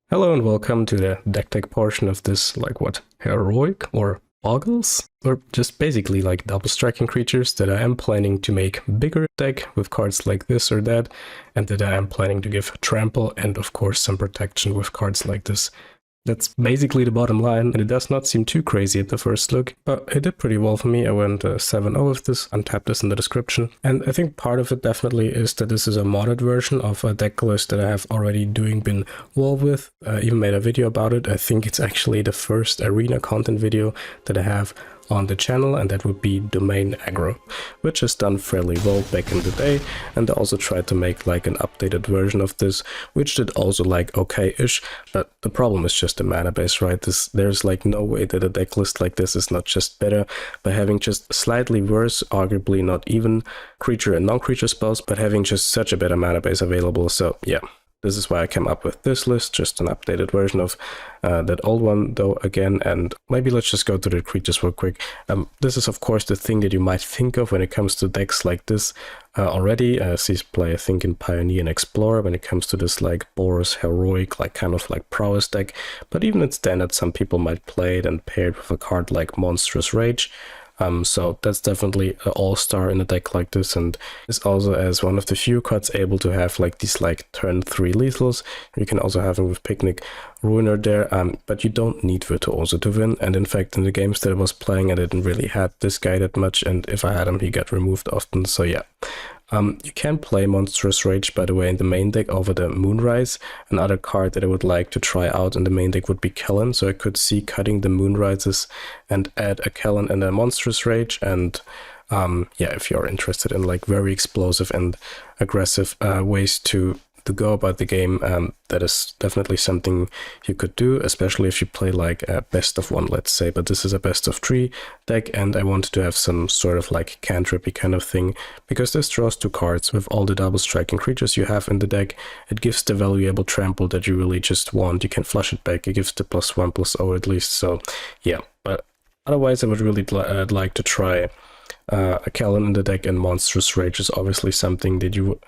Hello and welcome to the Decktech portion of this, heroic or boggles? Or just basically like double striking creatures that I am planning to make bigger deck with cards like this or that, and that I am planning to give trample and of course some protection with cards like this. That's basically the bottom line, and it does not seem too crazy at the first look, but it did pretty well for me. I went 7-0 with this, untapped this in the description, and I think part of it definitely is that this is a modded version of a deck list that I have already been well with. Even made a video about it. I think it's actually the first arena content video that I have on the channel, and that would be Domain Aggro, which has done fairly well back in the day, and I also tried to make like an updated version of this, which did also like okay-ish, but the problem is just the mana base, right? There's like no way that a deck list like this is not just better by having just slightly worse, arguably not even creature and non-creature spells, but having just such a better mana base available. So yeah, this is why I came up with this list, just an updated version of that old one though again. And maybe let's just go to the creatures real quick. This is of course the thing that you might think of when it comes to decks like this already. See play I think in Pioneer and Explorer when it comes to this like Boros heroic, like kind of like prowess deck. But even in standard some people might play it and pair it with a card like Monstrous Rage. So that's definitely an all-star in a deck like this, and is also as one of the few cards able to have like these like turn 3 lethals. You can also have them with Picnic Ruiner there, but you don't need Virtuoso to win, and in fact in the games that I was playing I didn't really had this guy that much, and if I had him he got removed often, so yeah. You can play Monstrous Rage, by the way, in the main deck over the Moonrise. Another card that I would like to try out in the main deck would be Kellan, so I could see cutting the Moonrises and add a Kellan and a Monstrous Rage, and yeah, if you're interested in like very explosive and aggressive ways to go about the game, that is definitely something you could do, especially if you play like a best of 1, let's say. But this is a best of 3 deck, and I wanted to have some sort of like cantrippy kind of thing, because this draws 2 cards with all the double striking creatures you have in the deck. It gives the valuable trample that you really just want. You can flush it back. It gives the +1/+0 at least. So yeah, but otherwise I would really like to try a Kellan in the deck, and Monstrous Rage is obviously something that you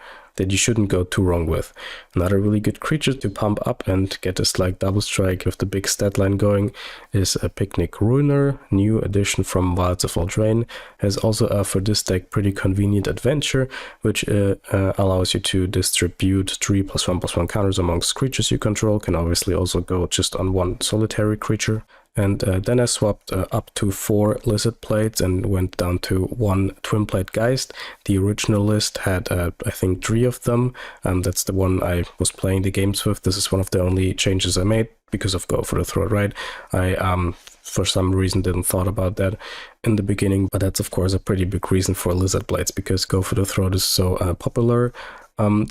shouldn't go too wrong with. Another really good creature to pump up and get this like double strike with the big stat line going is a Picnic Ruiner, new addition from Wilds of Eldraine. Has also for this deck pretty convenient adventure, which allows you to distribute 3 +1/+1 counters amongst creatures you control. Can obviously also go just on one solitary creature. And then I swapped up to 4 Lizard Plates and went down to 1 Twin Plate Geist. The original list had, I think, 3 of them. That's the one I was playing the games with. This is one of the only changes I made because of Go for the Throat, right? I, for some reason, didn't thought about that in the beginning, but that's of course a pretty big reason for Lizard Blades, because Go for the Throat is so popular.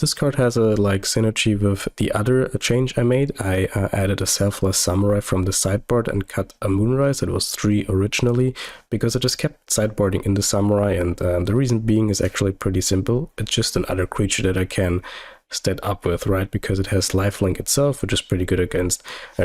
This card has a like synergy with the other change I made. I added a Selfless Samurai from the sideboard and cut a Moonrise. It was 3 originally, because I just kept sideboarding in the Samurai, and the reason being is actually pretty simple. It's just another creature that I can stat up with, right? Because it has lifelink itself, which is pretty good against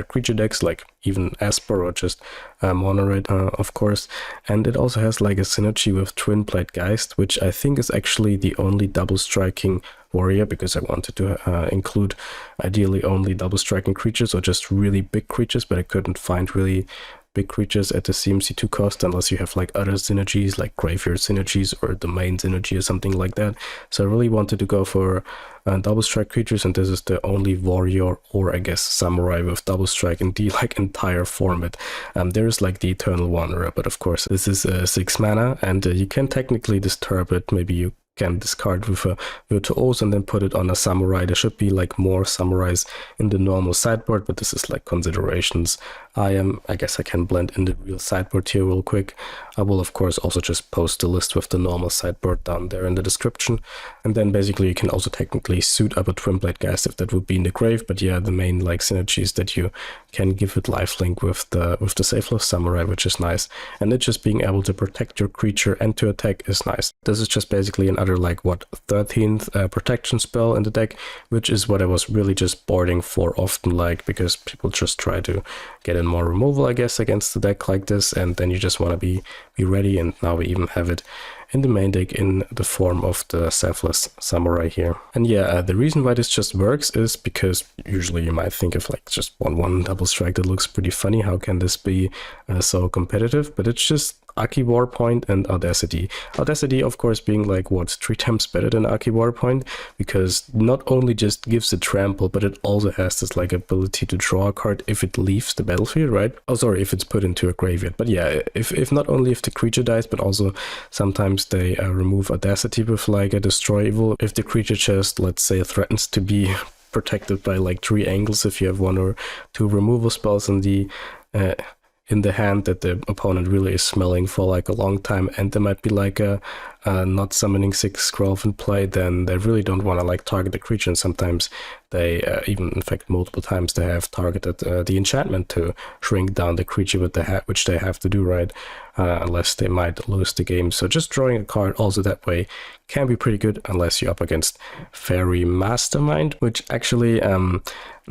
creature decks like even Esper or just Monored, of course. And it also has like a synergy with Twin Plate Geist, which I think is actually the only double striking warrior, because I wanted to include ideally only double striking creatures or just really big creatures, but I couldn't find really big creatures at the CMC2 cost unless you have like other synergies like Graveyard synergies or Domain synergy or something like that. So I really wanted to go for double strike creatures, and this is the only warrior or I guess samurai with double strike in the like entire format. There is like the Eternal Wanderer, but of course this is 6 mana, and you can technically disturb it. Maybe you can discard with a Virtuoso and then put it on a Samurai. There should be like more Samurais in the normal sideboard, but this is like considerations. I guess I can blend in the real sideboard here real quick. I will of course also just post the list with the normal sideboard down there in the description, and then basically you can also technically suit up a Twin Blade Geist if that would be in the grave. But yeah, the main like synergy is that you can give it lifelink with the Selfless Samurai, which is nice, and it just being able to protect your creature and to attack is nice. This is just basically another like what 13th protection spell in the deck, which is what I was really just boarding for often, like because people just try to get in more removal, I guess, against the deck like this, and then you just want to be ready, and now we even have it in the main deck in the form of the Selfless Samurai here. And yeah, the reason why this just works is because usually you might think of like just 1/1 double strike that looks pretty funny. How can this be so competitive? But it's just Aki Warpoint and Audacity. Audacity, of course, being like, what, 3 times better than Aki Warpoint, because not only just gives a trample, but it also has this like ability to draw a card if it leaves the battlefield, right? Oh, sorry, if it's put into a graveyard. But yeah, if not only if the creature dies, but also sometimes they remove Audacity with like a Destroy Evil. If the creature just, let's say, threatens to be protected by like 3 angles, if you have 1 or 2 removal spells in the hand that the opponent really is smelling for like a long time, and there might be like a not summoning 6 Skrelv in play, then they really don't want to like target the creature, and sometimes they even, in fact multiple times, they have targeted the enchantment to shrink down the creature with the which they have to do, right? Unless they might lose the game. So just drawing a card also that way can be pretty good, unless you're up against Fairy Mastermind, which actually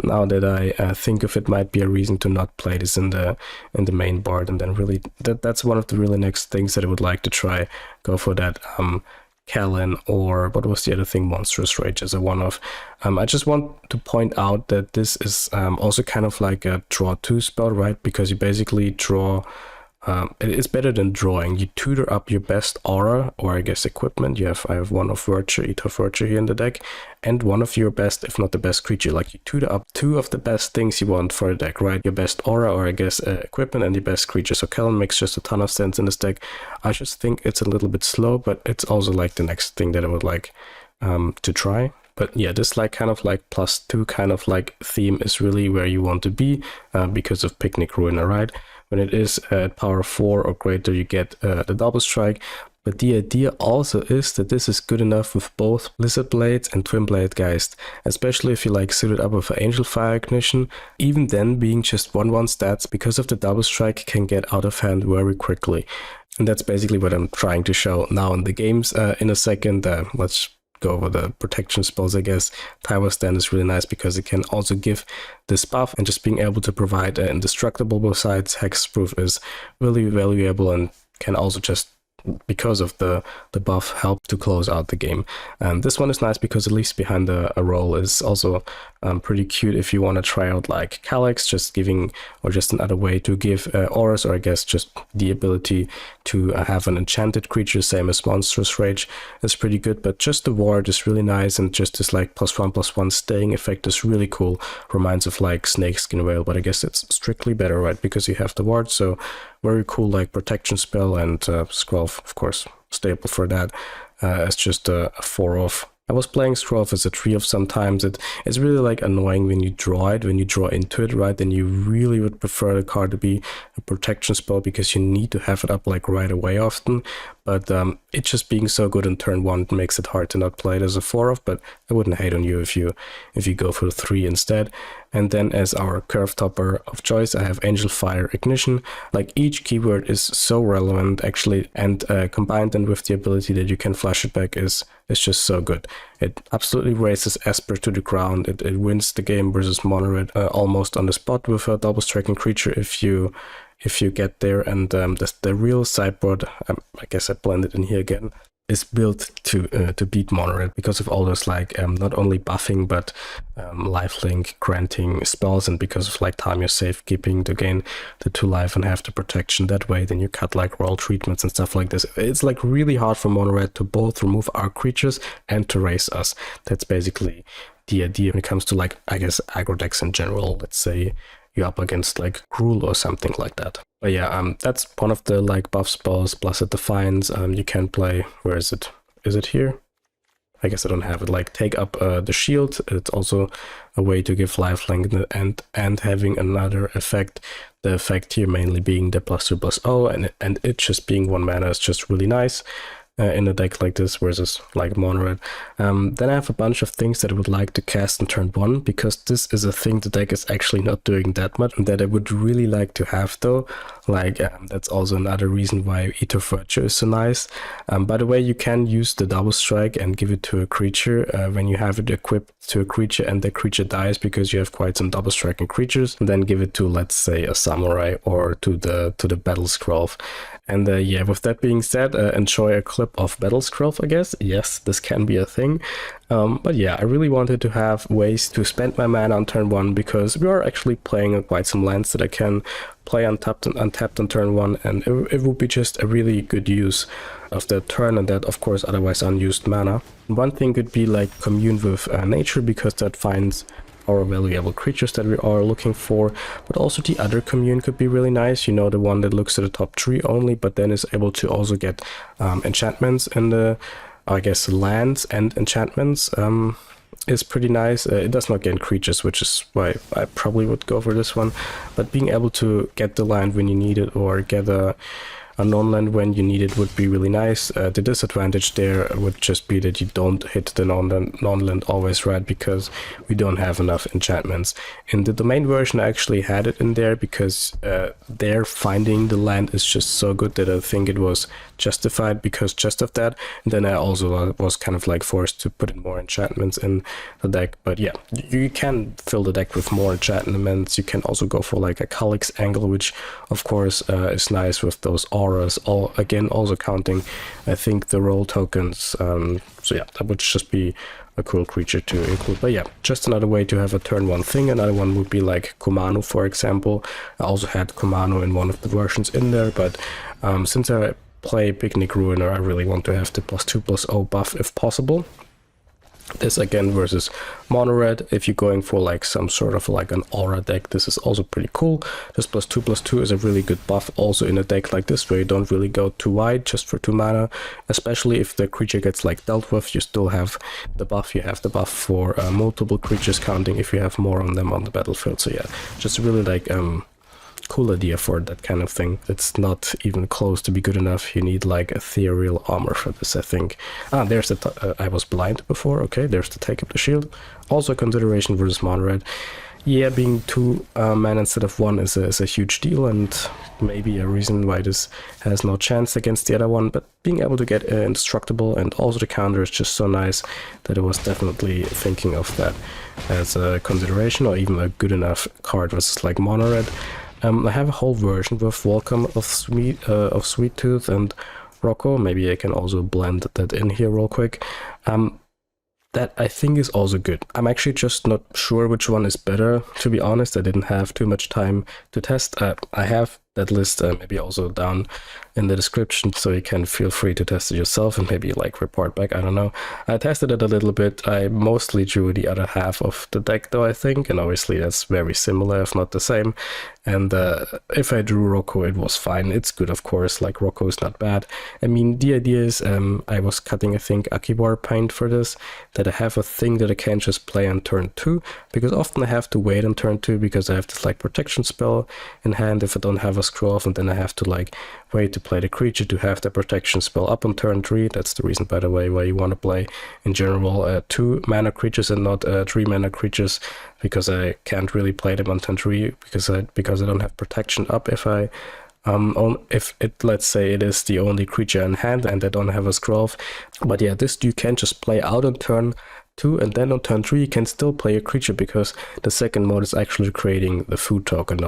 now that I think of it, might be a reason to not play this in the main board, and then really that's one of the really next things that I would like to try. Go for that Kellan, or what was the other thing, Monstrous Rage as a one-off. I just want to point out that this is also kind of like a draw 2 spell, right? Because you basically draw it's better than drawing. You tutor up your best aura, or I guess equipment. I have 1 of Virtue, Eat of Virtue here in the deck, and 1 of your best, if not the best creature. Like you tutor up 2 of the best things you want for a deck, right? Your best aura, or I guess equipment, and your best creature. So Kellan makes just a ton of sense in this deck. I just think it's a little bit slow, but it's also like the next thing that I would like to try. But yeah, this like kind of like +2 kind of like theme is really where you want to be because of Picnic Ruiner, right? When it is at power 4 or greater, you get the double strike. But the idea also is that this is good enough with both Blizzard Blades and Twin Blade Geist, especially if you like suit it up with an Angel Fire Ignition. Even then, being just 1/1 stats because of the double strike can get out of hand very quickly. And that's basically what I'm trying to show now in the games. In a second, let's go over the protection spells, I guess. Tyvar Stand is really nice because it can also give this buff, and just being able to provide indestructible besides hexproof is really valuable, and can also just, because of the buff, help to close out the game. This one is nice because it leaves behind a roll is also pretty cute if you want to try out like Calyx, just giving, or just another way to give auras, or I guess just the ability to have an enchanted creature, same as Monstrous Rage, is pretty good. But just the ward is really nice, and just this like +1/+1 staying effect is really cool. Reminds of like Snakeskin Whale, but I guess it's strictly better, right? Because you have the ward, so very cool like protection spell, and Skrelv, of course, staple for that. It's just a 4-off. I was playing Skrelv as a 3-off sometimes. It's really like annoying when you draw into it, right? Then you really would prefer the card to be a protection spell, because you need to have it up like right away often. But it just being so good in turn 1 makes it hard to not play it as a 4-off, but I wouldn't hate on you if you go for 3 instead. And then as our curve topper of choice, I have Angel Fire Ignition. Like each keyword is so relevant actually, and combined then with the ability that you can flash it back is just so good. It absolutely raises Esper to the ground. It wins the game versus Mono Red almost on the spot with a double striking creature if you get there. And the real sideboard, I guess I blended in here again, is built to beat Mono Red because of all those like not only buffing but lifelink granting spells, and because of like time you're safe keeping to gain the 2 life and have the protection that way. Then you cut like roll treatments and stuff like this. It's like really hard for Mono Red to both remove our creatures and to raise us. That's basically the idea when it comes to like, I guess, aggro decks in general. Let's say you're up against like Gruul or something like that. But yeah, that's one of the like buff spells, plus a Defiance. You can play, where is it? Is it here? I guess I don't have it. Like take up the shield. It's also a way to give lifelink and having another effect. The effect here mainly being the +2/+0, and it just being 1 mana is just really nice. In a deck like this versus like Mono Red. Then I have a bunch of things that I would like to cast in turn 1, because this is a thing the deck is actually not doing that much, and that I would really like to have though. Like that's also another reason why Eat of Virtue is so nice. By the way, you can use the double strike and give it to a creature when you have it equipped to a creature and the creature dies, because you have quite some double striking creatures, and then give it to, let's say, a samurai or to the battle Skrelv. And yeah, with that being said, enjoy a clip of battle Skrelv, I guess. Yes, this can be a thing. But yeah, I really wanted to have ways to spend my mana on turn 1, because we are actually playing quite some lands that I can play untapped on turn 1, and it would be just a really good use of that turn and that, of course, otherwise unused mana. One thing could be like commune with nature, because that finds our valuable creatures that we are looking for, but also the other commune could be really nice, you know, the one that looks at the top tree only, but then is able to also get enchantments and the, I guess, lands and enchantments is pretty nice. It does not get creatures, which is why I probably would go for this one, but being able to get the land when you need it or get a non-land when you need it would be really nice. The disadvantage there would just be that you don't hit the non-land always right, because we don't have enough enchantments. In the domain version I actually had it in there, because there finding the land is just so good that I think it was justified because just of that. And then I also was kind of like forced to put in more enchantments in the deck. But yeah, you can fill the deck with more enchantments. You can also go for like a Calyx angle, which of course is nice with those auras, all again also counting I think the roll tokens. So yeah, that would just be a cool creature to include. But yeah, just another way to have a turn 1 thing. Another one would be like Kumano, for example. I also had Kumano in one of the versions in there, but since I play Picnic Ruiner, I really want to have the +2/+0 buff if possible. This again versus mono red. If you're going for like some sort of like an aura deck, this is also pretty cool. This +2/+2 is a really good buff also in a deck like this, where you don't really go too wide just for 2 mana, especially if the creature gets like dealt with. You still have the buff. You have the buff for multiple creatures counting if you have more on them on the battlefield. So yeah, just really like cool idea for that kind of thing. It's not even close to be good enough. You need like ethereal armor for this, I think. There's the I was blind before. Okay, there's the Take Up the Shield. Also a consideration versus mono red. Yeah, being 2 mana instead of 1 is a huge deal, and maybe a reason why this has no chance against the other one. But being able to get indestructible and also the counter is just so nice that I was definitely thinking of that as a consideration, or even a good enough card versus like mono red. I have a whole version with Welcome of Sweet Tooth and Rocco. Maybe I can also blend that in here real quick. That I think is also good. I'm actually just not sure which one is better, to be honest. I didn't have too much time to test. I have that list maybe also down in the description, so you can feel free to test it yourself and maybe like report back. I don't know. I tested it a little bit. I mostly drew the other half of the deck though, I think, and obviously that's very similar if not the same. And if I drew Rocco, it was fine. It's good, of course. Like, Rocco is not bad. I mean, the idea is I was cutting, I think, Akibar paint for this, that I have a thing that I can't just play on turn 2, because often I have to wait on turn 2 because I have this like protection spell in hand if I don't have a Skrelv, and then I have to like wait to play the creature to have the protection spell up on turn 3. That's the reason, by the way, why you want to play in general 2 mana creatures and not 3 mana creatures, because I can't really play them on turn 3 because I don't have protection up if I if it, let's say it is the only creature in hand and I don't have a Skrelv. But yeah, this you can just play out on turn 2, and then on turn 3 you can still play a creature, because the second mode is actually creating the food token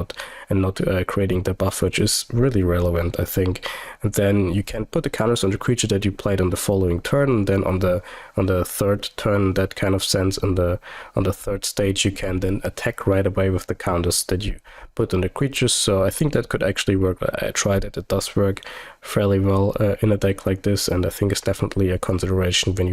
and not creating the buff, which is really relevant, I think. And then you can put the counters on the creature that you played on the following turn, and then on the third turn, that kind of sense, on the third stage you can then attack right away with the counters that you put on the creatures. So I think that could actually work. I tried it. It does work fairly well in a deck like this, and I think it's definitely a consideration when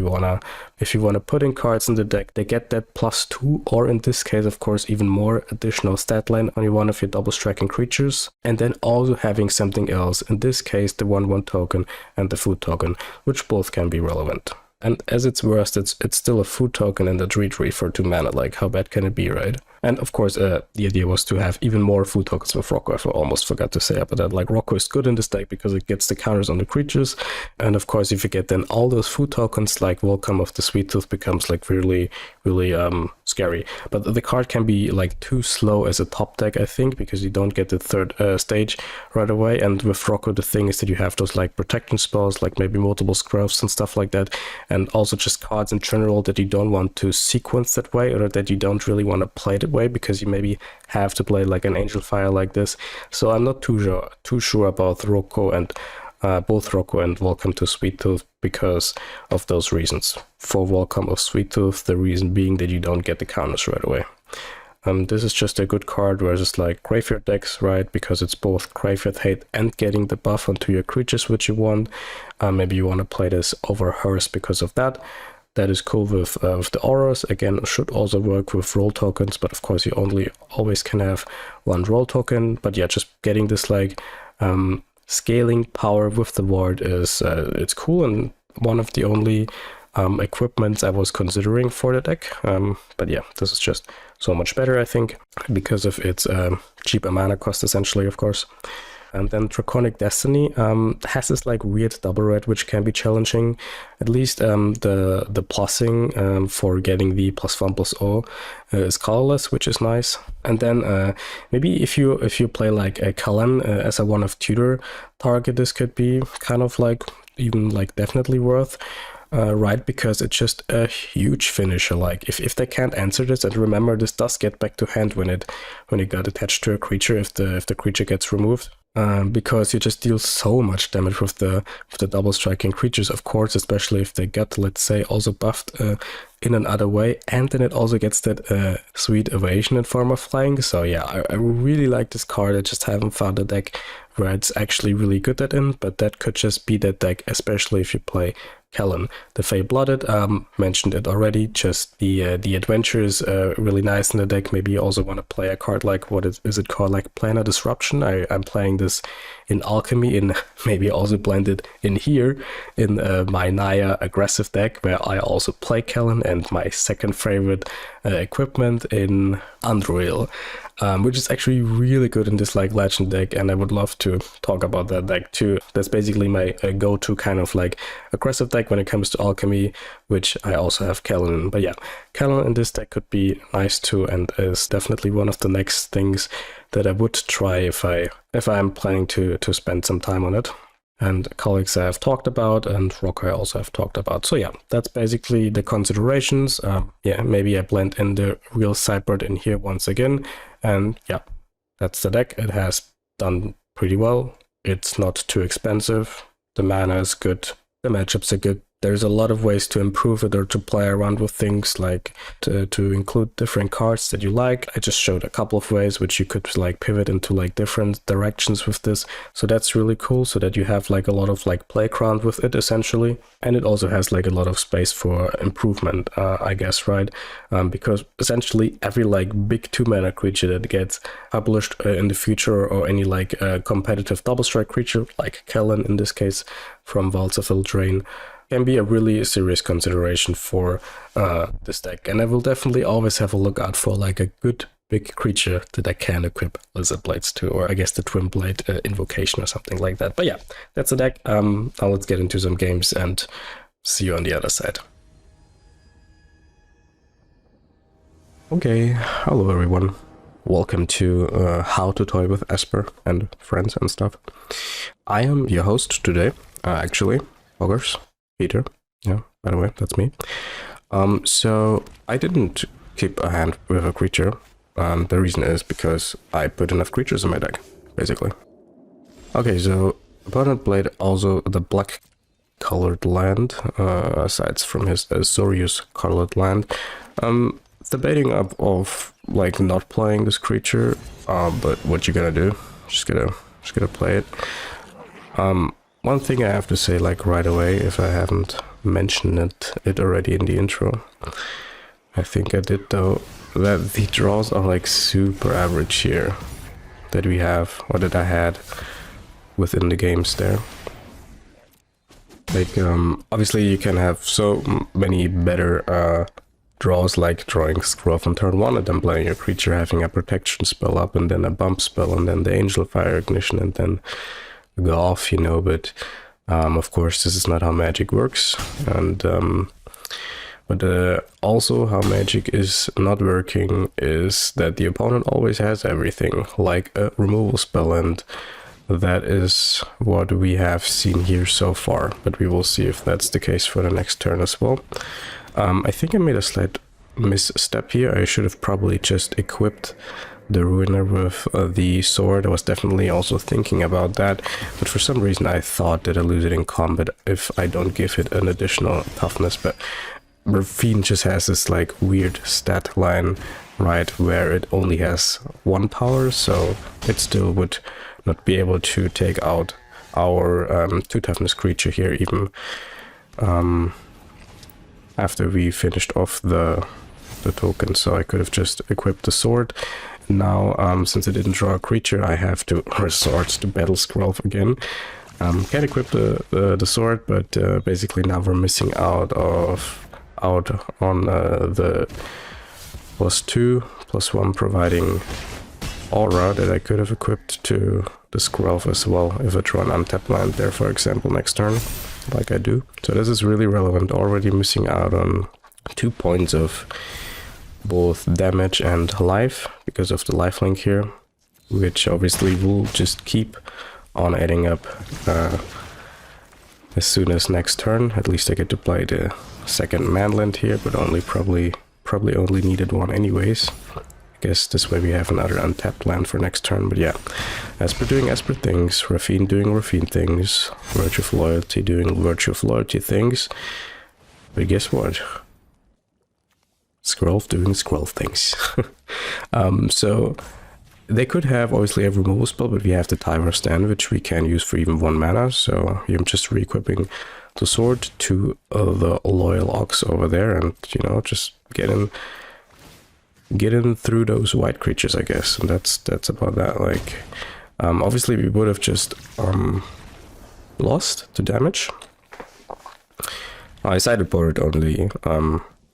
if you wanna put in cards in the deck. They get that +2, or in this case, of course, even more additional stat line on one of your double striking creatures, and then also having something else. In this case, the 1/1 token and the food token, which both can be relevant. And as its worst, it's still a food token and a 3/3 for 2 mana. Like, how bad can it be, right? And of course, the idea was to have even more food tokens with Rocco. I almost forgot to say about that. Like, Rocco is good in this deck because it gets the counters on the creatures. And of course, if you get then all those food tokens, like Welcome of the Sweet Tooth becomes like really scary. But the card can be like too slow as a top deck, I think, because you don't get the third stage right away. And with Rocco, the thing is that you have those like protection spells, like maybe multiple Skrelvs and stuff like that. And also just cards in general that you don't want to sequence that way, or that you don't really want to play that way, because you maybe have to play like an Angel Fire like this. So I'm not too sure about Rocco and both Rocco and Welcome to Sweet Tooth because of those reasons. For Welcome of Sweet Tooth, the reason being that you don't get the counters right away. This is just a good card versus like Graveyard decks, right? Because it's both Graveyard Hate and getting the buff onto your creatures which you want. Maybe you want to play this over Hearse because of that. That is cool with the auras. Again, should also work with roll tokens, but of course you always can have one roll token. But yeah, just getting this like scaling power with the ward is it's cool, and one of the only equipments I was considering for the deck. But yeah, this is just so much better, I think, because of its cheaper mana cost, essentially, of course. And then Draconic Destiny has this like weird double red, which can be challenging. At least the plussing for getting the +1/+0 is colorless, which is nice. And then maybe if you play like a Kellan as a one of tutor target, this could be kind of like even like definitely worth. Right, because it's just a huge finisher. Like if they can't answer this, and remember this does get back to hand when it got attached to a creature if the creature gets removed. Because you just deal so much damage with the double striking creatures, of course, especially if they get, let's say, also buffed in another way, and then it also gets that sweet evasion in form of flying. So yeah, I really like this card. I just haven't found a deck where it's actually really good at it, but that could just be that deck, especially if you play Kellan. The Fey-Blooded, mentioned it already, just the adventure is really nice in the deck. Maybe you also want to play a card like, what is it called, like Planar Disruption. I'm playing this in Alchemy, in maybe also blended in here, in my Naya aggressive deck, where I also play Kellan, and my second favorite equipment in Androil. Which is actually really good in this like legend deck, and I would love to talk about that deck too. That's basically my go-to kind of like aggressive deck when it comes to alchemy, which I also have Kellan in. But yeah, Kellan in this deck could be nice too, and is definitely one of the next things that I would try if I'm planning to spend some time on it. And colleagues I have talked about, and Rocco I also have talked about. So yeah, that's basically the considerations. Yeah, maybe I blend in the real sideboard in here once again. And yeah, that's the deck. It has done pretty well. It's not too expensive. The mana is good. The matchups are good. There's a lot of ways to improve it or to play around with things, like to include different cards that you like. I just showed a couple of ways which you could like pivot into like different directions with this. So that's really cool, so that you have like a lot of like playground with it essentially. And it also has like a lot of space for improvement, I guess, right? Because essentially every like big 2-mana creature that gets published in the future, or any like competitive double strike creature like Kellan in this case from Vaults of Eldraine, can be a really serious consideration for this deck. And I will definitely always have a look out for like a good big creature that I can equip Lizard Blades to, or I guess the Twin Blade Invocation or something like that. But yeah, that's the deck. Now let's get into some games and see you on the other side. Okay, hello everyone. Welcome to How to Toy with Esper and friends and stuff. I am your host today, actually, Boggers. Peter, yeah, by the way, that's me. So I didn't keep a hand with a creature. The reason is because I put enough creatures in my deck, basically. Okay, so opponent played also the black colored land, aside from his Azorius colored land. Debating of like not playing this creature, but what you gonna do? Just gonna play it. One thing I have to say like right away, if I haven't mentioned it already in the intro, I think I did though, that the draws are like super average here that we have, or that I had within the games there. Like obviously you can have so many better draws, like drawing Skrelv on turn 1 and then playing your creature, having a protection spell up and then a bump spell and then the Angel Fire Ignition and then go off, you know. But of course this is not how Magic works, and but also how Magic is not working is that the opponent always has everything, like a removal spell, and that is what we have seen here so far, but we will see if that's the case for the next turn as well. I think I made a slight misstep here. I should have probably just equipped the Ruiner with the sword. I was definitely also thinking about that, but for some reason I thought that I lose it in combat if I don't give it an additional toughness, but Fiend just has this like weird stat line, right, where it only has 1 power, so it still would not be able to take out our 2 toughness creature here, even after we finished off the token. So I could have just equipped the sword. Now, since I didn't draw a creature, I have to resort to battle Skrelv again. Can't equip the sword, but basically now we're missing out on the +2/+1 providing aura that I could have equipped to the Skrelv as well if I draw an untapped land there, for example, next turn, like I do. So this is really relevant. Already missing out on 2 points of both damage and life because of the lifelink here, which obviously will just keep on adding up as soon as next turn. At least I get to play the second manland here, but probably only needed 1 anyways. I guess this way we have another untapped land for next turn. But yeah, Esper doing Esper things, Raffine doing Raffine things, Virtue of Loyalty doing Virtue of Loyalty things. But guess what? Skrelv doing Skrelv things. So they could have obviously a removal spell, but we have the Tyvar stand, which we can use for even 1 mana. So I'm just re-equipping the sword to the Loyal Ox over there, and you know, just get in through those white creatures, I guess. And that's about that. Like, obviously we would have just lost to damage. I sideboarded only.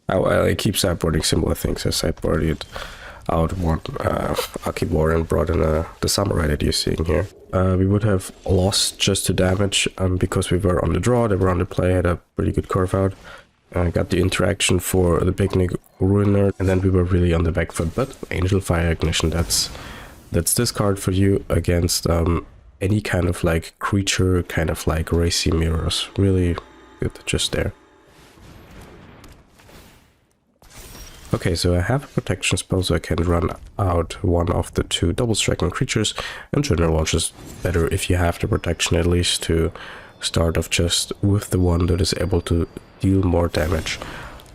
I keep sideboarding similar things. I sideboarded out one Aki War and brought in the Samurai that you're seeing here. We would have lost just to damage because we were on the draw, they were on the play, had a pretty good curve out. Got the interaction for the Picnic Ruiner, and then we were really on the back foot. But Angel Fire Ignition, that's this card for you against any kind of like creature, kind of like racy mirrors. Really good, just there. Okay, so I have a protection spell, so I can run out one of the 2 double striking creatures. In general, it's just better if you have the protection at least to start off just with the one that is able to deal more damage,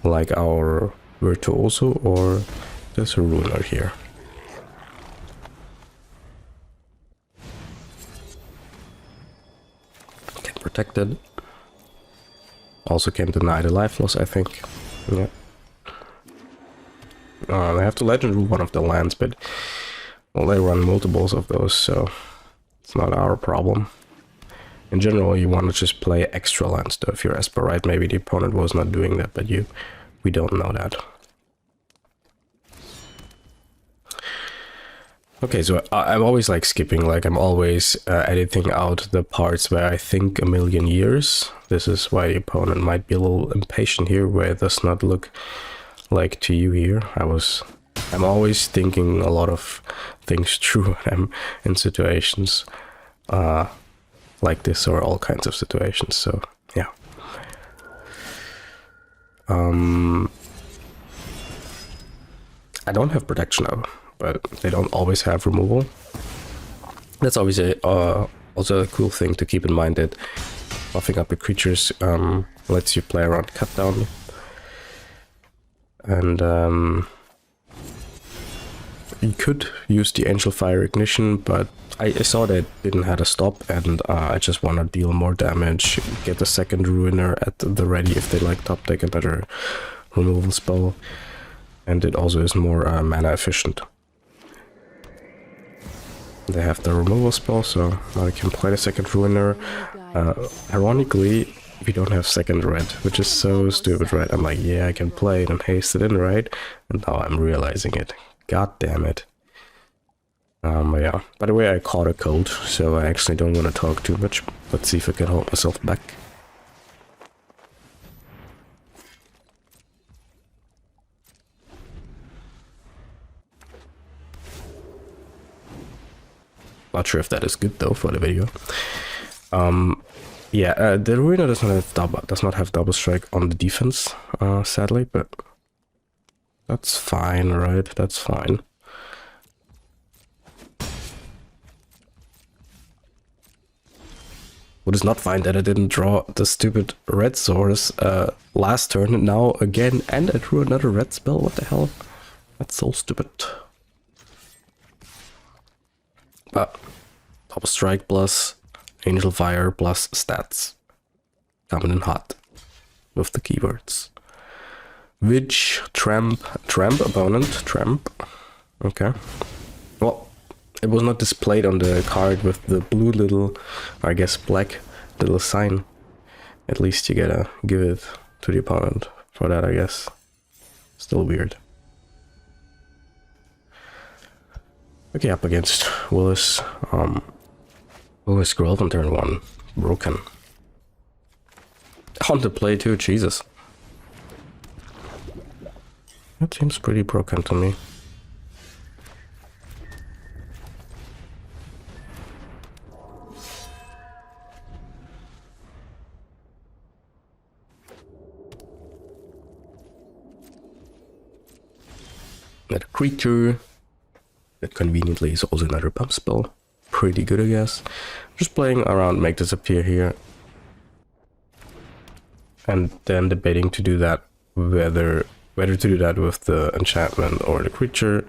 like our Virtuoso or this Ruiner here. Get protected. Also can deny the life loss, I think. Yeah. I have to legend rule one of the lands, but well, they run multiples of those, so it's not our problem. In general, you want to just play extra lands though if you're Esper, right? Maybe the opponent was not doing that, but we don't know that. Okay, so I'm always like skipping, like I'm always editing out the parts where I think a million years. This is why the opponent might be a little impatient here, where it does not look like to you here. I'm always thinking a lot of things through when I'm in situations like this, or all kinds of situations. So yeah. I don't have protection now, but they don't always have removal. That's always also a cool thing to keep in mind, that buffing up your creatures lets you play around cut down. And you could use the Angel Fire Ignition, but I saw that it didn't have a stop, and I just want to deal more damage, get a second Ruiner at the ready if they like top deck another removal spell, and it also is more mana efficient. They have the removal spell, so now I can play the second Ruiner. Ironically, we don't have second red, which is so stupid, right? I'm like, yeah, I can play it and haste it in, right? And now I'm realizing it. God damn it. Yeah. By the way, I caught a cold, so I actually don't want to talk too much. Let's see if I can hold myself back. Not sure if that is good though for the video. Yeah, the Ruiner does not have double strike on the defense, sadly, but that's fine, right? That's fine. What is not fine that I didn't draw the stupid red source last turn, and now again, and I drew another red spell. What the hell? That's so stupid. But double strike plus angel fire plus stats coming in hot with the keywords. Which tramp opponent, tramp. Okay. Well, it was not displayed on the card with the blue little, I guess black little sign. At least you gotta give it to the opponent for that, I guess. Still weird. Okay, up against Willis. Willis Skrelv on turn 1. Broken. On the play too, Jesus. That seems pretty broken to me. Another creature. That conveniently is also another pump spell. Pretty good, I guess. Just playing around, make this appear here. And then debating to do that, whether to do that with the enchantment or the creature.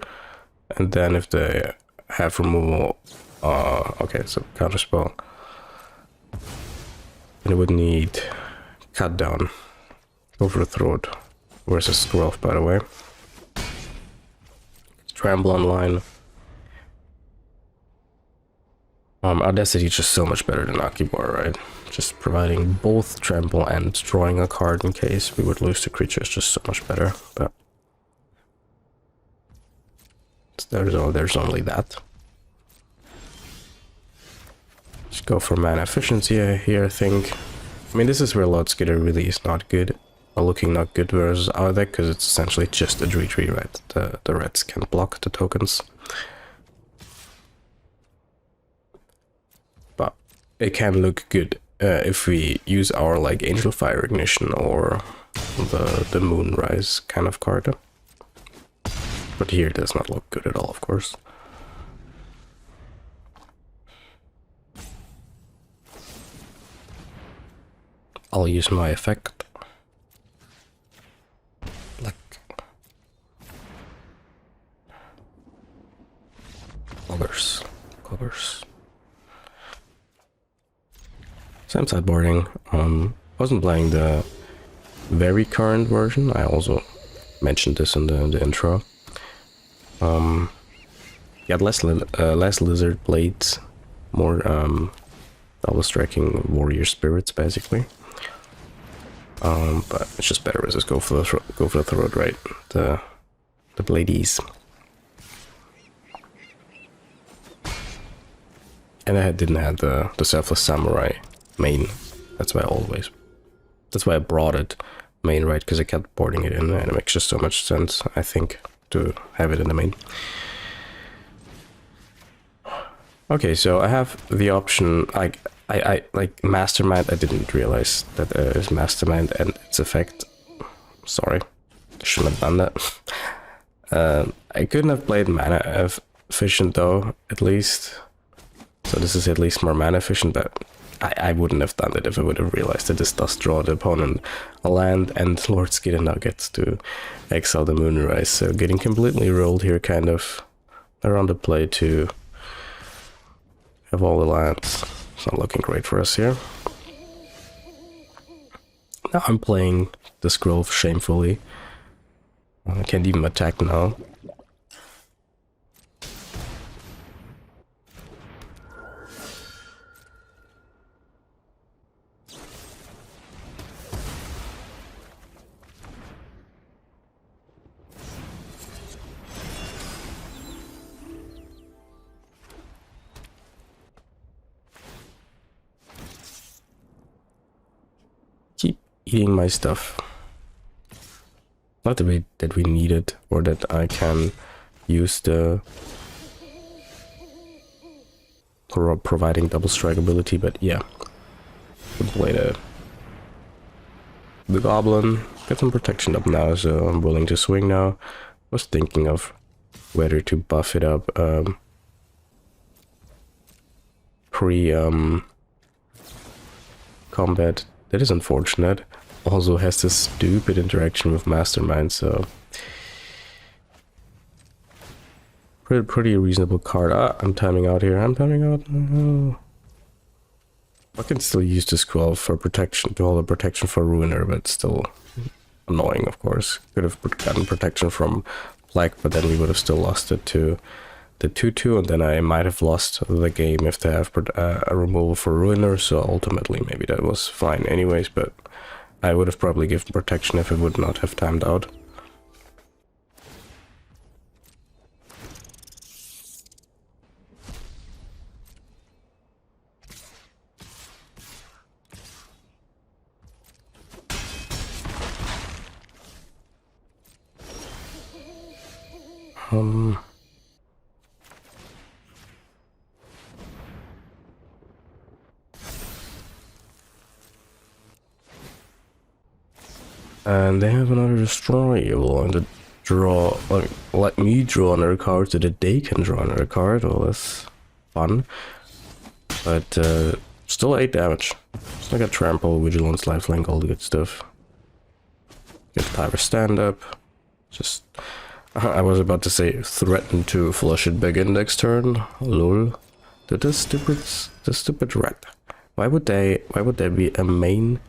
And then if they have removal, okay, so counter spell. And it would need cut down over the throat versus Skrelv, by the way. Trample online. Audacity is just so much better than Akibar, right? Just providing both trample and drawing a card in case we would lose the creature is just so much better. But there's only that. Just go for mana efficiency here, I think. I mean, this is where Lord Skitter really is not good, or looking not good versus our deck, because it's essentially just a 3/3 red. The reds can block the tokens. But it can look good if we use our like Angel Fire Ignition or the Moonrise kind of card. But here it does not look good at all, of course. I'll use my effect. Like covers. Same sideboarding. Wasn't playing the very current version. I also mentioned this in the intro. You had less lizard blades, more double striking warrior spirits, basically. But it's just better as just go for the throat, right? The bladies. And I didn't have the Selfless Samurai main. That's why I brought it main, right? Because I kept boarding it in, and it makes just so much sense, I think, to have it in the main. Okay, so I have the option, I like Mastermind. I didn't realize that there is Mastermind and its effect. Sorry, I shouldn't have done that. I couldn't have played mana efficient though, at least. So this is at least more mana efficient, but I wouldn't have done it if I would have realized that this does draw the opponent a land, and Lord Skitter now gets to exile the Moonrise. So getting completely rolled here, kind of around the play to have all the lands. It's not looking great for us here. Now I'm playing the Skrelv shamefully. I can't even attack now. Eating my stuff. Not the way that we need it, or that I can use the providing double strike ability, but yeah. Could play the Goblin. Got some protection up now, so I'm willing to swing now. Was thinking of whether to buff it up combat. That is unfortunate. Also has this stupid interaction with Mastermind, so... Pretty reasonable card. Ah, I'm timing out here. I'm timing out. No. I can still use this Skrelv for protection, to hold a protection for Ruiner, but still annoying, of course. Could have gotten protection from Black, but then we would have still lost it to the 2-2, and then I might have lost the game if they have a removal for Ruiner, so ultimately maybe that was fine anyways, but I would have probably given protection if it would not have timed out. And they have another destroyable, and the draw, let me draw another card so that they can draw another card. Well, that's fun. But still 8 damage. It's like a trample, vigilance, lifelink, all the good stuff. Get Tyvar stand up. Just, I was about to say threaten to flush it back in next turn. Lol. The stupid rat. Why would there be a main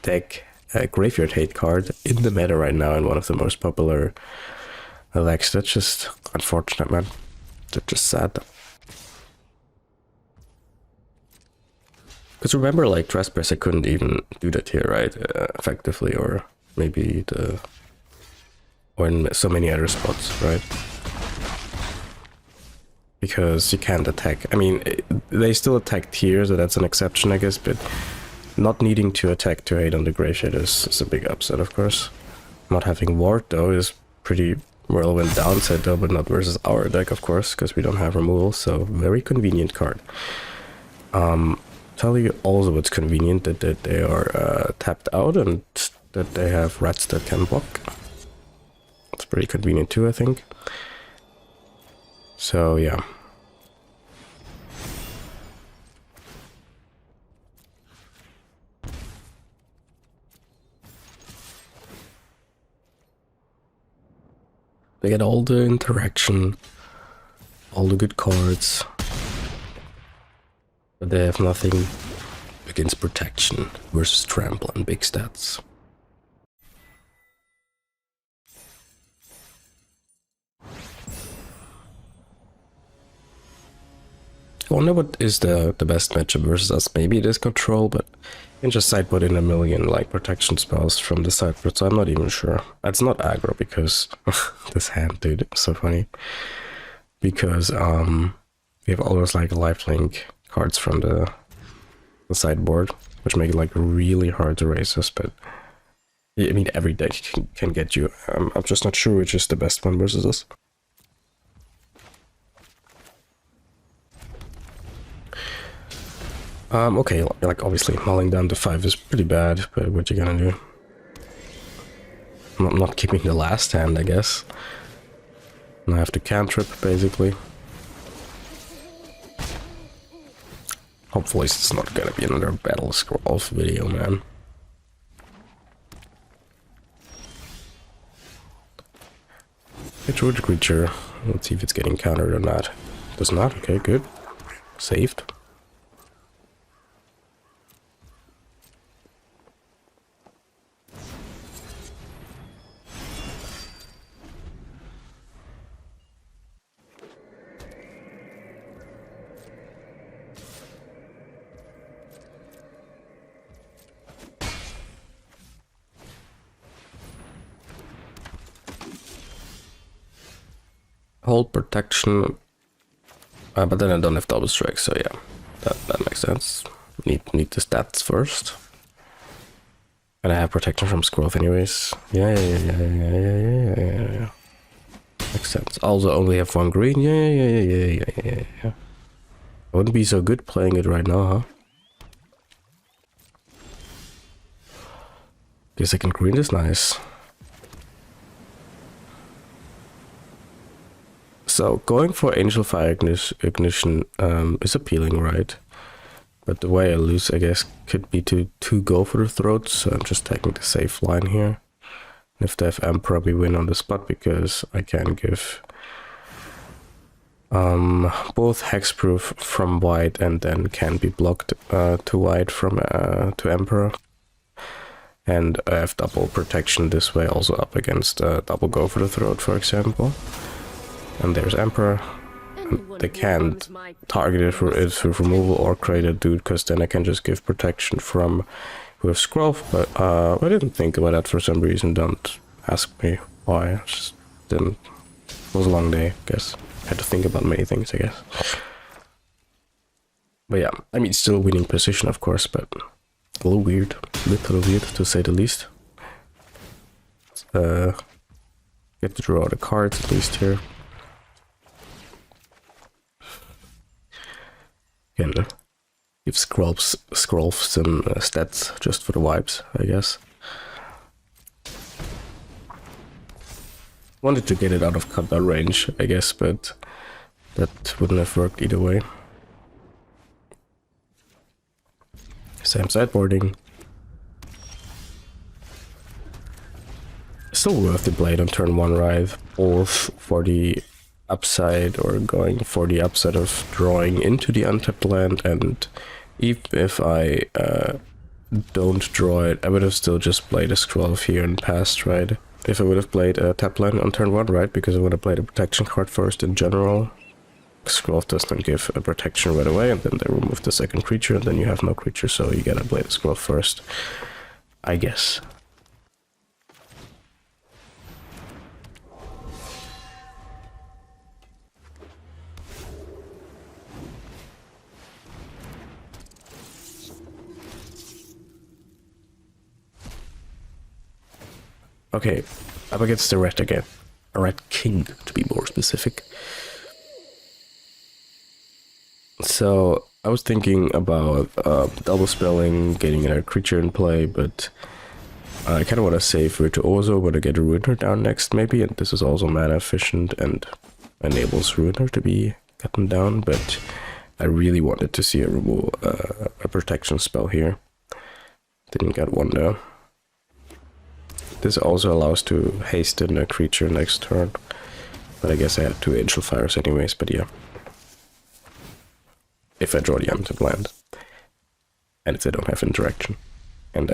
deck graveyard hate card in the meta right now in one of the most popular decks? That's just unfortunate, man. That's just sad. Because remember, like, Trespass, I couldn't even do that here, right? Effectively, or maybe or in so many other spots, right? Because you can't attack. I mean, they still attacked here, so that's an exception, I guess, but not needing to attack to hate on the graveyard is a big upset, of course. Not having ward, though, is pretty relevant downside, though, but not versus our deck, of course, because we don't have removal, so very convenient card. Tell you also what's convenient, that they are tapped out and that they have rats that can block. It's pretty convenient too, I think. So, yeah. They get all the interaction, all the good cards, but they have nothing against protection versus trample and big stats. I wonder what is the best matchup versus us. Maybe it is control, but you can just sideboard in a million like protection spells from the sideboard, so I'm not even sure. It's not aggro because this hand, dude, it's so funny. Because we have all those like lifelink cards from the sideboard, which make it like really hard to race us, but I mean every deck can get you. I'm just not sure which is the best one versus us. Okay, like obviously mulling down to 5 is pretty bad, but what you gonna do? I'm not keeping the last hand, I guess. And I have to cantrip, basically. Hopefully it's not gonna be another Battle Skrelv video, man. Hit root creature. Let's see if it's getting countered or not. Does not? Okay, good. Saved. Hold protection, but then I don't have double strike, so yeah, that makes sense. Need the stats first, and I have protection from Skrelv anyways. Yeah. Makes sense. Also, only have 1 green. Yeah. I wouldn't be so good playing it right now, huh? The second green is nice. So going for Angel Fire Ignition is appealing, right? But the way I lose, I guess, could be to go for the throat, so I'm just taking the safe line here. And if they have Emperor, we win on the spot because I can give both hexproof from white and then can be blocked to white from to Emperor. And I have double protection this way, also up against double go for the throat, for example. And there's Emperor. And they can't target it for removal or create a dude, because then I can just give protection from with Skrelv. But I didn't think about that for some reason. Don't ask me why. I just didn't. It was a long day, I guess. Had to think about many things, I guess. But yeah, I mean, still winning position, of course, but a little weird to say the least. Get to draw the cards at least here. Can give Skrelv some stats just for the vibes, I guess. Wanted to get it out of cutdown range, I guess, but that wouldn't have worked either way. Same sideboarding. Still worth the blade on turn 1, right? Both for the upside, or going for the upside of drawing into the untapped land, and even if I don't draw it, I would have still just played a Skrelv here and passed, right? If I would have played a tap land on turn 1, right? Because I would have played a protection card first in general. Skrelv doesn't give a protection right away, and then they remove the second creature, and then you have no creature, so you gotta play the Skrelv first, I guess. Okay, up against the red again. A red king, to be more specific. So, I was thinking about double spelling, getting another creature in play, but I kind of want to save Virtuoso, but I get a Ruiner down next maybe, and this is also mana efficient and enables Ruiner to be gotten down, but I really wanted to see a protection spell here. Didn't get one though. This also allows to hasten a creature next turn, but I guess I had 2 Angel Fires anyways, but yeah. If I draw the untapped land. And if they don't have interaction. And.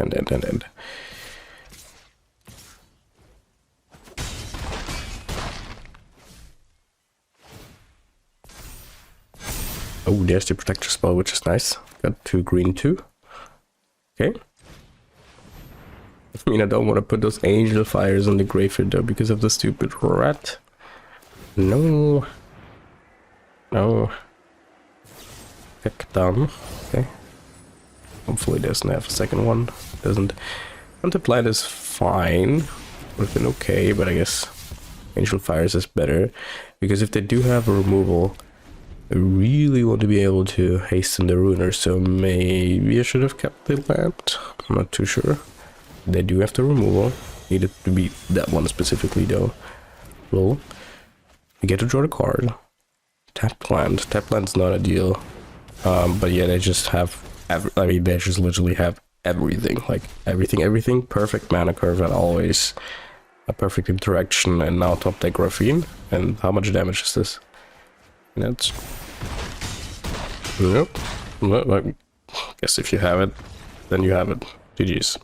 Oh, there's the protector spell, which is nice. Got 2 green 2. Okay. I mean, I don't want to put those Angel Fires on the graveyard though, because of the stupid rat. No. No. Heck down. Okay. Hopefully it doesn't have a second one. Doesn't. Untapped land is fine. Would have been okay, but I guess Angel Fires is better. Because if they do have a removal, I really want to be able to hasten the Ruiner, so maybe I should have kept the land. I'm not too sure. They do have the removal. Needed to be that one specifically though. Roll. You get to draw the card. Tapped land. Tapped land's not ideal. But yeah, they just have they just literally have everything. Like everything. Perfect mana curve and always a perfect interaction, and now top deck Graphene. And how much damage is this? That's nope. I guess if you have it, then you have it. GG's.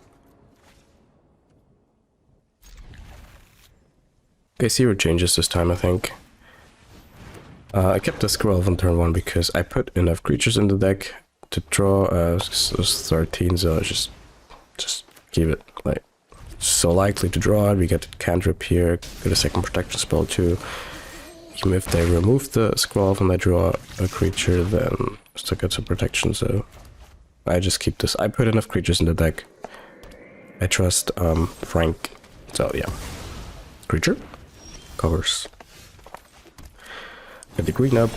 Okay, 0 changes this time, I think. I kept the Skrelv on turn 1 because I put enough creatures in the deck to draw 13, so I just keep it. Like, so likely to draw it. We get cantrip here, get a second protection spell too. Even if they remove the Skrelv and I draw a creature, then still get some protection, so I just keep this. I put enough creatures in the deck. I trust Frank, so yeah. Creature. Covers. Get the green up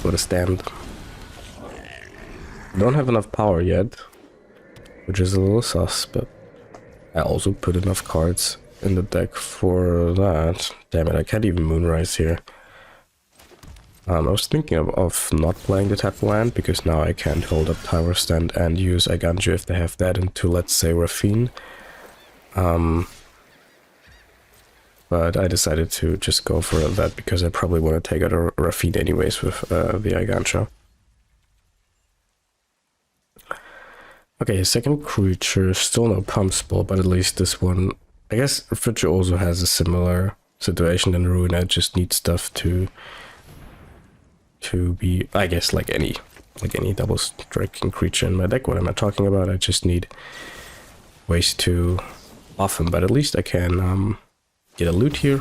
for the stand. Don't have enough power yet, which is a little sus, but I also put enough cards in the deck for that. Damn it, I can't even Moonrise here. I was thinking of not playing the tap land, because now I can't hold up Tower Stand and use Aganju if they have that into, let's say, Raffine. But I decided to just go for that, because I probably want to take out a Raffine anyways with the Aganju. Okay, second creature, still no pump spell, but at least this one... I guess Virtuoso has a similar situation than Ruin. I just need stuff to be, I guess, like any double striking creature in my deck. What am I talking about? I just need ways to off him, but at least I can get a loot here,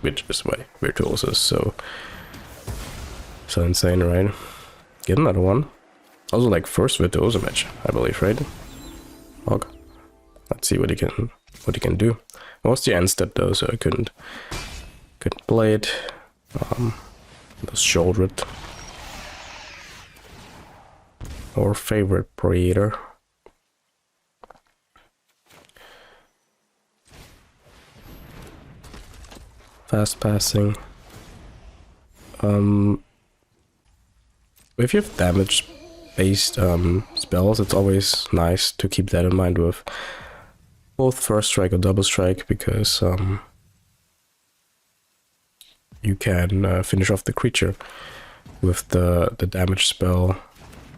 which is why Virtuoso is so insane, right? Get another one. Also, like, first Virtuoso match, I believe, right? Hog. Let's see what he can do. What's the end step though, so I couldn't play it. Let's shoulder it. Our favorite Predator. Fast passing. If you have damage based spells, it's always nice to keep that in mind with both first strike or double strike, because you can finish off the creature with the damage spell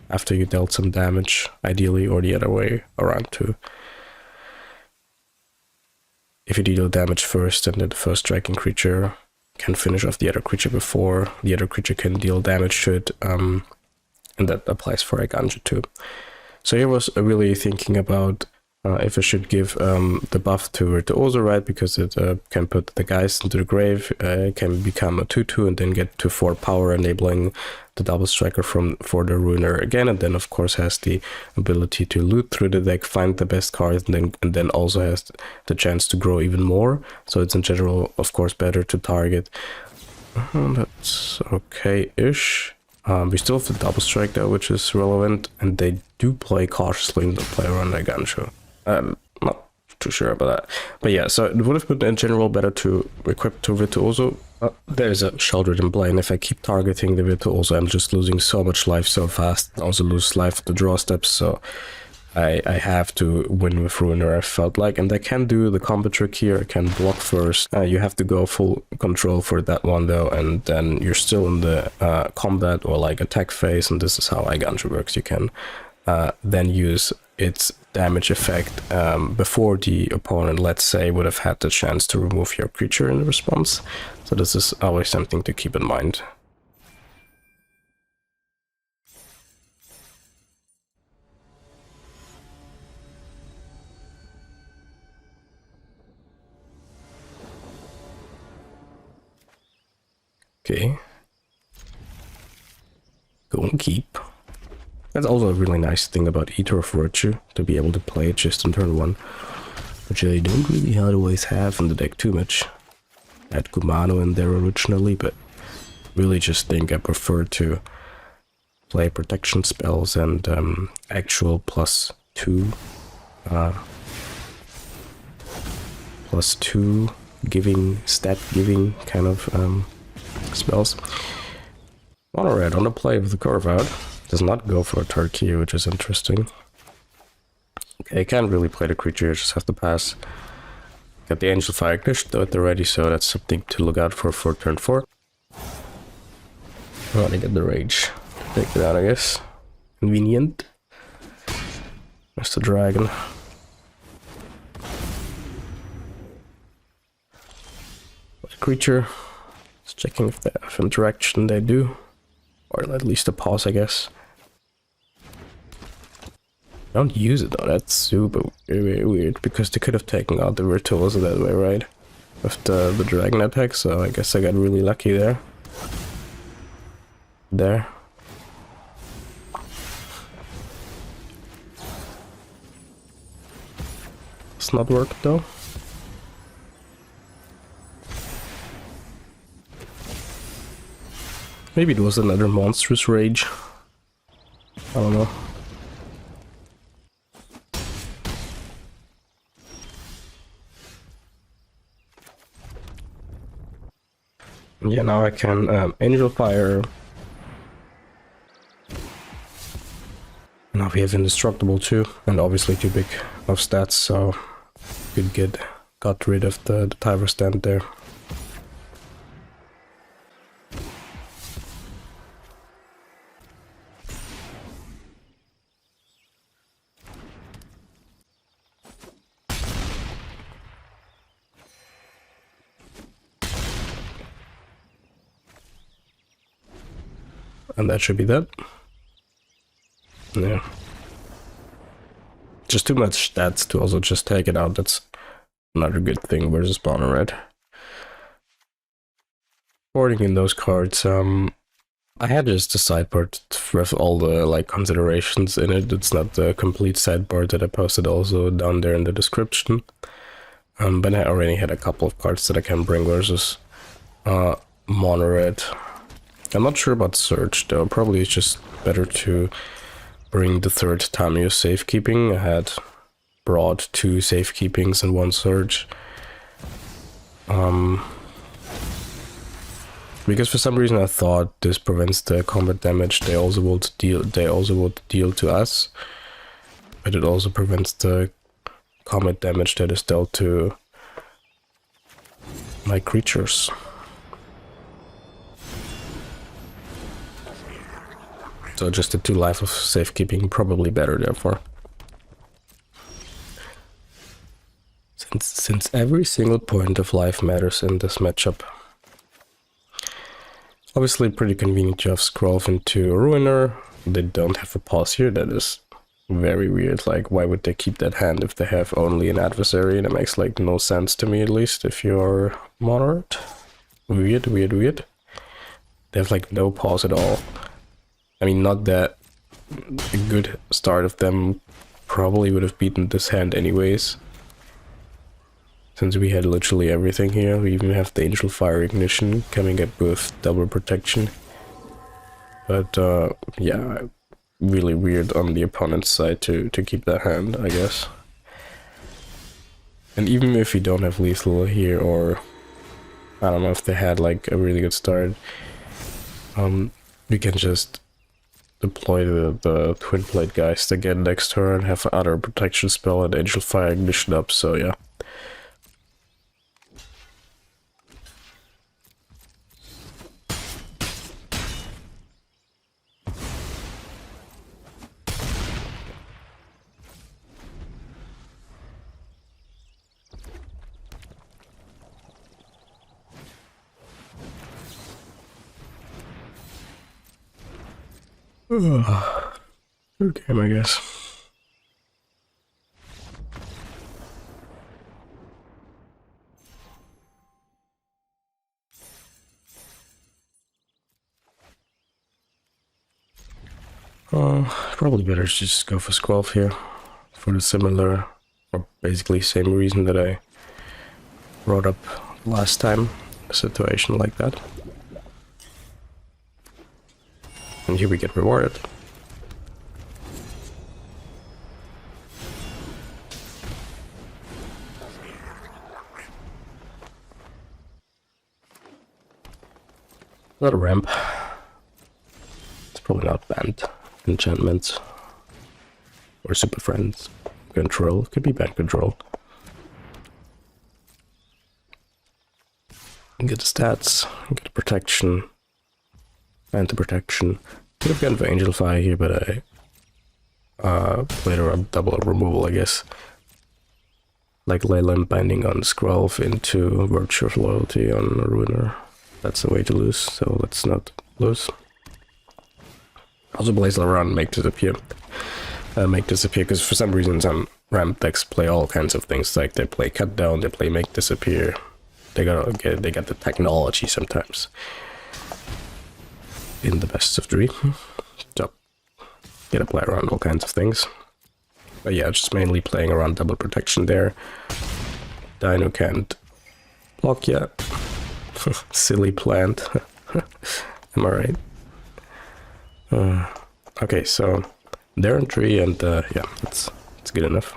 after you dealt some damage, ideally, or the other way around too. If you deal damage first, then the first striking creature can finish off the other creature before the other creature can deal damage to it, and that applies for Aganju too. So here was really thinking about if I should give the buff to Virtuoso, right, because it can put the guys into the grave, can become a 2/2 and then get to 4 power, enabling the double striker for the Ruiner again, and then of course has the ability to loot through the deck, find the best cards, and then also has the chance to grow even more. So it's in general, of course, better to target. That's okay-ish. We still have the double strike though, which is relevant, and they do play cautiously in the play around Aganju. Not too sure about that, but yeah, so it would have been in general better to equip to Virtuoso. There's a Sheldred in play, and if I keep targeting the Virtuoso, I'm just losing so much life so fast. I also lose life at the draw steps, so I have to win with Ruiner, I felt like, and I can do the combo trick here. I can block first. You have to go full control for that one though, and then you're still in the combat or like attack phase, and this is how Aganju works. You can then use its damage effect before the opponent, let's say, would have had the chance to remove your creature in response. So this is always something to keep in mind. Okay. Go and keep. That's also a really nice thing about Eater of Virtue, to be able to play it just on turn 1, which I don't really always have in the deck too much. I had Kumano in there originally, but really just think I prefer to play protection spells and actual +2 +2 giving, stat giving kind of spells. Mono red on the play with the curve out. Does not go for a turkey, which is interesting. Okay, I can't really play the creature, I just have to pass. Got the Angel Fire Ignition though at the ready, so that's something to look out for turn 4. Oh, they get the rage. Take it out, I guess. Convenient. There's the dragon. Creature. Just checking if they have interaction, they do. Or at least a pause, I guess. Don't use it though, that's super weird, because they could have taken out the Virtuoso that way, right? With the dragon attack, so I guess I got really lucky there. It's not working though. Maybe it was another monstrous rage. I don't know. Yeah, now I can Angel Fire. Now we have Indestructible too, and obviously too big of stats, so could got rid of the Tyvar stand there. And that should be that. Yeah. Just too much stats to also just take it out. That's another good thing versus spawner red. Boarding in those cards, I had just a sideboard with all the like considerations in it. It's not the complete sideboard that I posted also down there in the description. But I already had a couple of cards that I can bring versus mono red. I'm not sure about Surge though. Probably it's just better to bring the third Tamio safekeeping. I had brought 2 safekeepings and 1 Surge. Because for some reason I thought this prevents the combat damage they also would deal to us. But it also prevents the combat damage that is dealt to my creatures. So just the 2 life of safekeeping probably better therefore. Since every single point of life matters in this matchup. Obviously pretty convenient to have Skrelv into Ruiner. They don't have a pause here, that is very weird. Like, why would they keep that hand if they have only an adversary? That makes like no sense to me, at least if you're moderate. Weird. They have like no pause at all. I mean, not that a good start of them probably would have beaten this hand anyways. Since we had literally everything here, we even have the Angel Fire Ignition coming up with double protection. But yeah, really weird on the opponent's side to keep that hand, I guess. And even if we don't have lethal here, or I don't know if they had like a really good start, we can just deploy the Twin Plate guys again next turn, have other protection spell and Angel Fire Ignition up, so yeah. Good game, I guess. Probably better to just go for Skrelv here for the similar, or basically same reason that I brought up last time, a situation like that. And here we get rewarded. Not a ramp. It's probably not banned. Enchantments. Or super friends. Control. Could be banned control. Get the stats. Get the protection. Anti-protection. Could have gone for Angel Fire here, but I played around double removal, I guess. Like Leyland binding on Skrelv into Virtue of Loyalty on Ruiner. That's the way to lose, so let's not lose. Also Blaze around make disappear. Because for some reason some ramp decks play all kinds of things, like they play cut down, they play make disappear. They got the technology sometimes. In the best of 3. So get to play around all kinds of things. But yeah, just mainly playing around double protection there. Dino can't block yet. Silly plant. Am I right? Okay, so they're in 3 and yeah, it's good enough.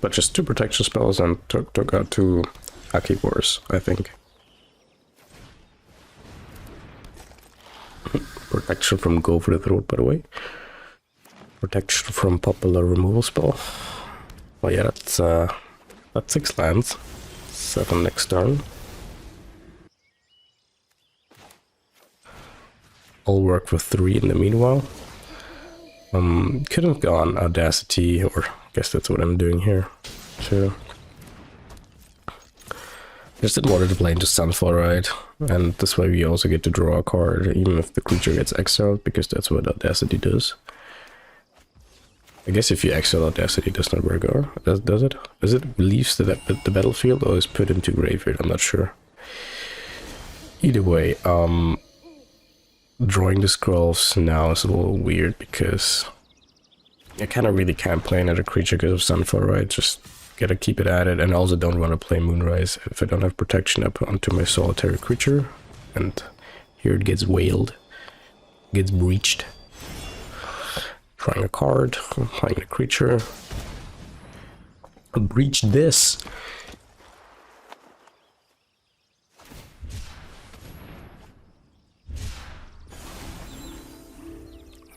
But just 2 protection spells and took out 2 Aki Wars, I think. Protection from Go for the Throat, by the way. Protection from popular removal spell. Well, yeah, that's 6 lands. 7 next turn. I'll work for 3 in the meanwhile. Could have gone Audacity, or I guess that's what I'm doing here. Sure. Just didn't want to play into Sunfall, right? And this way we also get to draw a card, even if the creature gets exiled, because that's what Audacity does. I guess if you exile Audacity, it does not work, or does it? Does it leave the battlefield, or is put into graveyard? I'm not sure. Either way, drawing the Skrelvs now is a little weird, because I kind of really can't play another creature because of Sunfall, right? Just gotta keep it at it, and I also don't want to play Moonrise if I don't have protection up onto my solitary creature. And here it gets wailed, gets breached. Drawing a card, playing the creature. Breach this.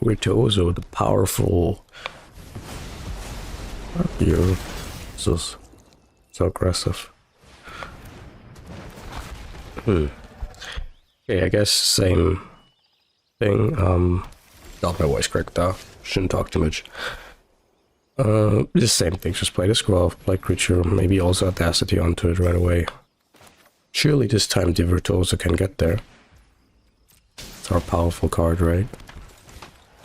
Virtuoso, the powerful. You're so aggressive. Okay, I guess same thing. Not my voice cracked though. Shouldn't talk too much. The same thing, just play the Skrelv, play creature, maybe also Audacity onto it right away. Surely this time the Virtuoso can get there. It's our powerful card, right?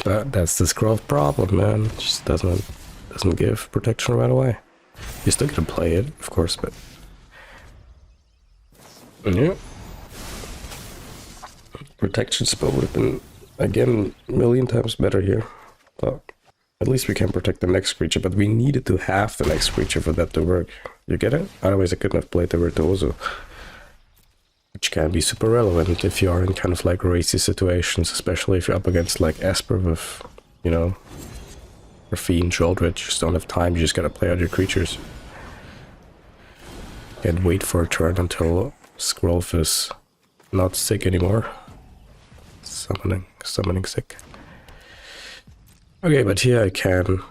But that's the Skrelv problem, man. It just doesn't give protection right away. You still get to play it, of course, but yeah. Protection spell would have been, again, a million times better here. But at least we can protect the next creature, but we needed to have the next creature for that to work. You get it? Otherwise I couldn't have played the Virtuoso. Which can be super relevant if you are in kind of like racy situations, especially if you're up against like Esper with, you know, or Fiend, Eldritch. You just don't have time, you just gotta play out your creatures. Can't wait for a turn until Skrelv is not sick anymore. Summoning sick. Okay, but here I can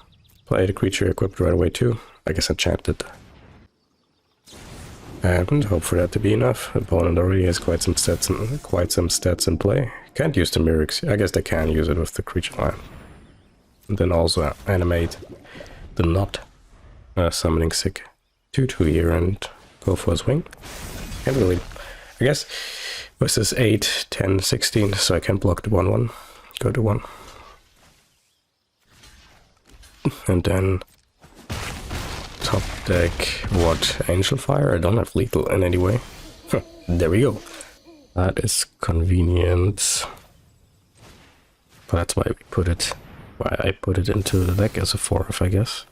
play the creature equipped right away too. I guess enchanted. And hope for that to be enough. Opponent already has quite some stats in play. Can't use the Mirrors. I guess they can use it with the creature line. And then also animate the not summoning sick 2/2 here and go for a swing. Can't really. I guess this is 8, 10, 16, so I can block the 1/1. Go to 1. And then top deck, what? Angel Fire? I don't have lethal in any way. There we go. That is convenient. But that's why I put it into the deck as a 4-of, I guess.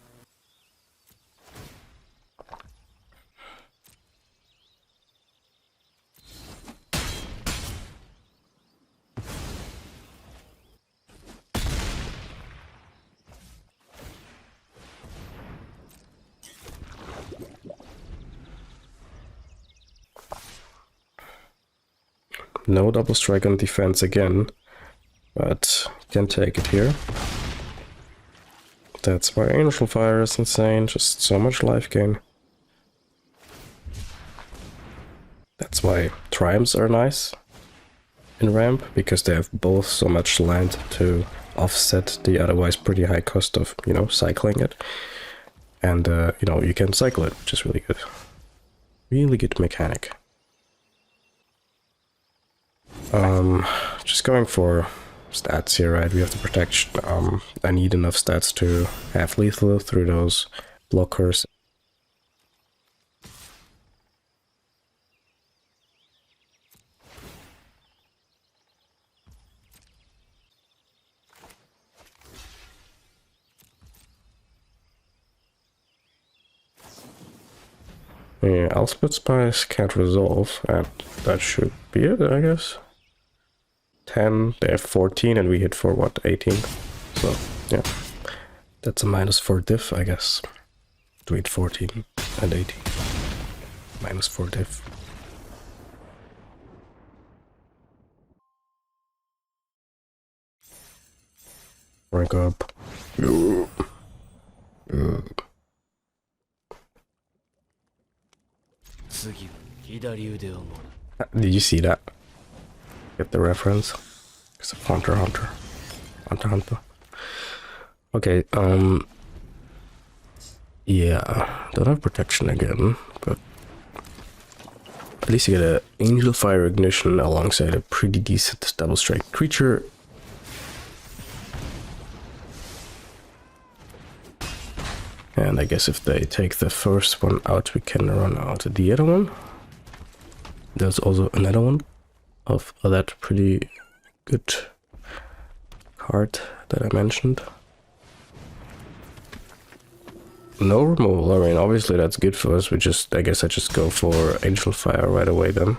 No double strike on defense again, but can take it here. That's why Angel Fire is insane, just so much life gain. That's why Triumphs are nice in ramp, because they have both so much land to offset the otherwise pretty high cost of, you know, cycling it. And, you know, you can cycle it, which is really good. Really good mechanic. Just going for stats here, right? We have the protection. I need enough stats to have lethal through those blockers. Yeah, Elspeth Spice can't resolve, and that should be it, I guess. 10, they have 14, and we hit for what, 18? So, yeah. That's a -4 diff, I guess. between 14 and 18. -4 diff. Rank up. Did you see that? Get the reference? It's a Hunter. Okay, yeah, don't have protection again, but at least you get an Angel Fire Ignition alongside a pretty decent double strike creature. And I guess if they take the first one out, we can run out the other one. There's also another one of that pretty good card that I mentioned. No removal. I mean, obviously that's good for us. I guess I just go for Angel Fire right away then.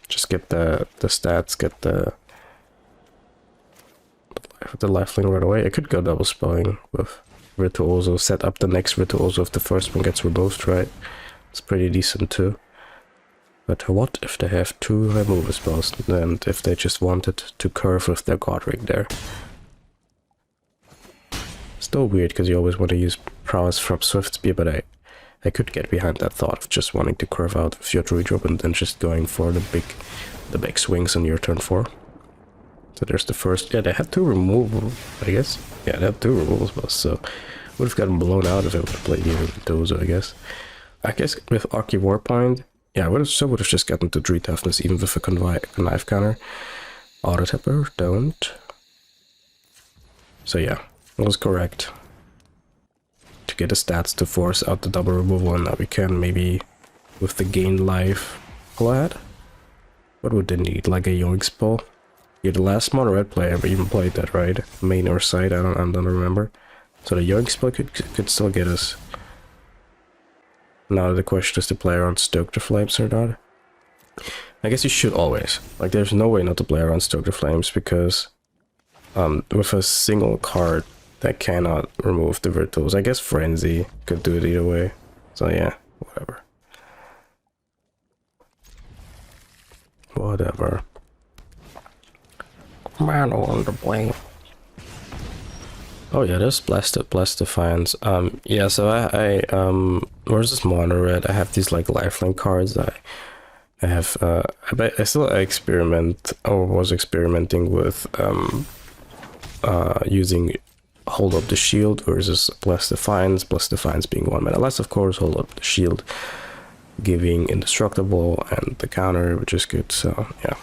Just get the stats, get the lifeline right away. I could go double spelling with Virtuoso, set up the next Virtuoso if the first one gets removed, right? It's pretty decent too. But what if they have 2 removal spells, and if they just wanted to curve with their Godric there? Still weird, because you always want to use prowess from Swift Spear, but I could get behind that thought of just wanting to curve out with your Druid Robe and then just going for the big swings on your turn 4. So there's the first. Yeah, they had 2 removal, I guess. Yeah, they had 2 removal spells, so would have gotten blown out if I would have played even those, I guess. I guess with Archy Warpoint, yeah, I would have just gotten to 3 toughness even with a connive counter. Auto tapper, don't. So yeah, I was correct. To get the stats to force out the double removal, and now we can maybe with the gain life glad. What would they need? Like a Yoink spell? You're the last mono red player ever even played that, right? Main or side, I don't remember. So the Yoink spell could still get us. Now the question is to play around Stoke the Flames or not. I guess you should always. Like, there's no way not to play around Stoke the Flames, because with a single card that cannot remove the Virtuos. I guess Frenzy could do it either way. So yeah, whatever. Whatever. Man on the blame. Oh yeah, there's Blessed Defiance. Yeah, so I where's this mono red? I have these like lifeline cards. I have I still experiment, or was experimenting with using Hold Up the Shield versus Blessed Defiance. Blessed Defiance being 1 mana less, of course. Hold Up the Shield giving indestructible and the counter, which is good. So yeah,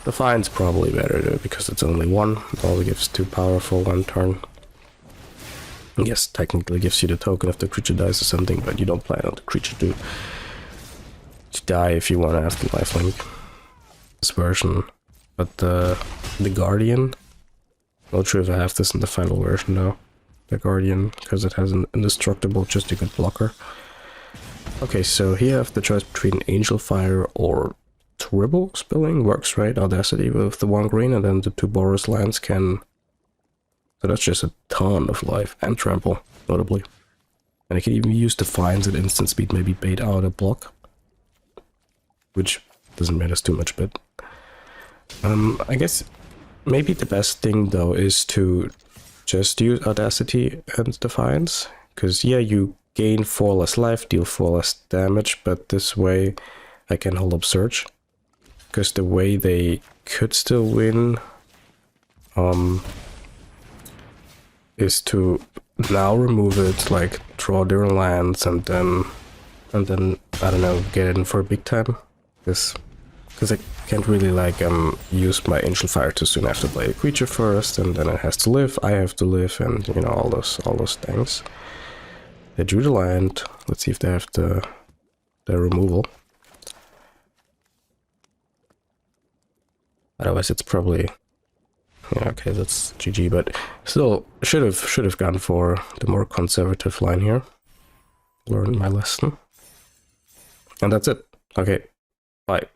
Defiance probably better though, because it's only 1. It only gives 2 power for 1 turn. Yes, technically gives you the token if the creature dies or something, but you don't plan on the creature to die if you want to have the lifelink. This version, but the Guardian. Not sure if I have this in the final version now. The Guardian, because it has an indestructible, just a good blocker. Okay, so here I have the choice between Angel Fire or Triple Spilling. Works, right? Audacity with the 1 green, and then the 2 Boros lands can... So that's just a ton of life, and trample, notably. And I can even use Defiance at instant speed, maybe bait out a block. Which doesn't matter too much, but... I guess maybe the best thing though is to just use Audacity and Defiance. Because yeah, you gain 4 less life, deal 4 less damage, but this way I can hold up Surge. Because the way they could still win is to now remove it, like draw their lands, and then I don't know, get in for a big time. Because I can't really like use my Angel Fire too soon. I have to play a creature first, and then it has to live, I have to live, and you know, all those things. They drew the land. Let's see if they have the removal. Otherwise it's probably... Yeah, okay, that's GG, but still should have gone for the more conservative line here. Learned my lesson. And that's it. Okay, bye.